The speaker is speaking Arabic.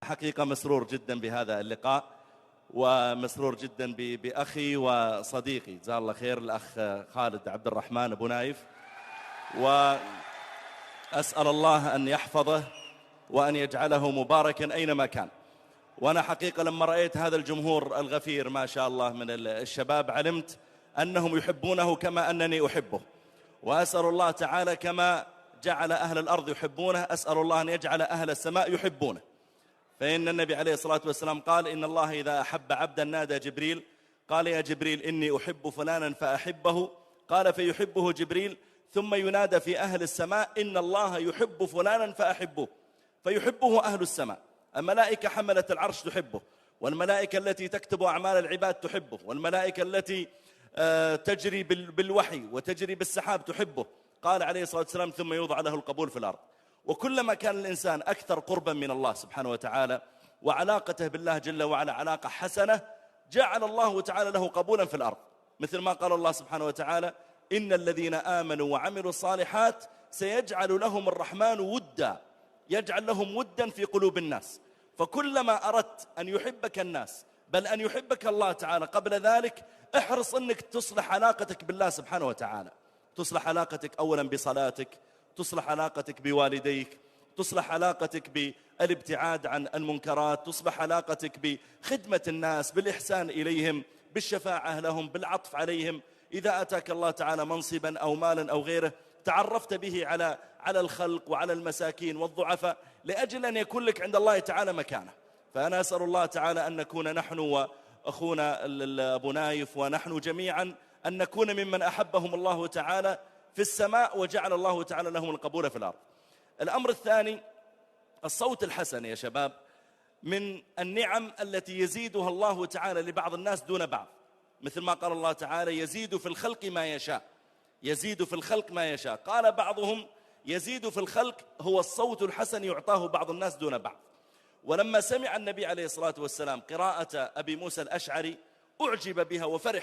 حقيقة مسرور جدا بهذا اللقاء، ومسرور جدا بأخي وصديقي جزاه الله خير الأخ خالد عبد الرحمن أبو نايف، وأسأل الله أن يحفظه وأن يجعله مباركا أينما كان. وأنا حقيقة لما رأيت هذا الجمهور الغفير ما شاء الله من الشباب علمت أنهم يحبونه كما أنني أحبه، وأسأل الله تعالى كما جعل أهل الأرض يحبونه أسأل الله أن يجعل أهل السماء يحبونه. فإن النبي عليه الصلاة والسلام قال إن الله إذا أحب عبدا نادى جبريل قال يا جبريل إني أحب فلانا فأحبه، قال فيحبه جبريل ثم ينادى في أهل السماء إن الله يحب فلانا فأحبه، فيحبه أهل السماء. الملائكة حملة العرش تحبه، والملائكة التي تكتب أعمال العباد تحبه، والملائكة التي تجري بالوحي وتجري بالسحاب تحبه. قال عليه الصلاة والسلام ثم يوضع له القبول في الأرض. وكلما كان الإنسان أكثر قربا من الله سبحانه وتعالى وعلاقته بالله جل وعلا علاقة حسنة جعل الله تعالى له قبولا في الأرض، مثل ما قال الله سبحانه وتعالى إن الذين آمنوا وعملوا الصالحات سيجعل لهم الرحمن ودا، يجعل لهم ودا في قلوب الناس. فكلما أردت أن يحبك الناس بل أن يحبك الله تعالى قبل ذلك احرص أنك تصلح علاقتك بالله سبحانه وتعالى، تصلح علاقتك أولا بصلاتك، تصلح علاقتك بوالديك، تصلح علاقتك بالابتعاد عن المنكرات، تصلح علاقتك بخدمة الناس، بالإحسان إليهم، بالشفاعة لهم، بالعطف عليهم. إذا أتاك الله تعالى منصبا أو مالا أو غيره تعرفت به على الخلق وعلى المساكين والضعفاء لأجل أن يكون لك عند الله تعالى مكانه. فأنا أسأل الله تعالى أن نكون نحن وأخونا أبو نايف ونحن جميعا أن نكون ممن أحبهم الله تعالى في السماء وجعل الله تعالى لهم القبول في الأرض. الأمر الثاني الصوت الحسن يا شباب من النعم التي يزيدها الله تعالى لبعض الناس دون بعض، مثل ما قال الله تعالى يزيد في الخلق ما يشاء، يزيد في الخلق ما يشاء. قال بعضهم يزيد في الخلق هو الصوت الحسن يعطاه بعض الناس دون بعض. ولما سمع النبي عليه الصلاة والسلام قراءة أبي موسى الأشعري أعجب بها وفرح